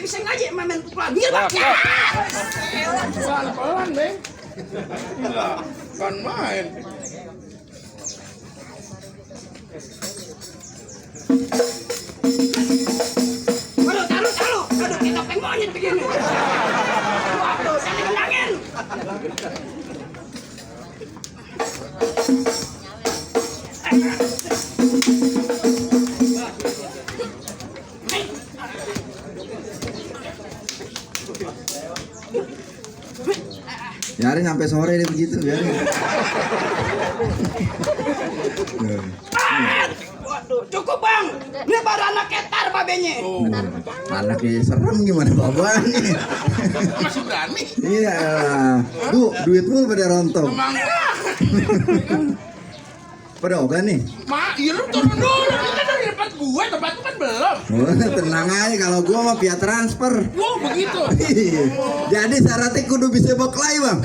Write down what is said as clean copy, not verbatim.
bisa ngaji main pukulan. Biar Bang. Pelan-pelan, Bang. Gila, kan main. Aduh, taruh. Aduh, kita pengen begini. Waduh, saya bilangin. Biarin sampai sore deh begitu, biarin. Waduh, cukup Bang. Ini baru anak ketar babenya. Anaknya serem gimana bapaknya? Masih berani. Iya. Tuh, duitmu pada rontok. Emang Pada ogah nih. iya lu turun dulu. Kita dari tempat gue, tempat lu kan belum. Oh, tenang aja kalau gua mah via transfer. Wow, begitu. Iya. Jadi syaratnya kudu bisa boklay, Bang.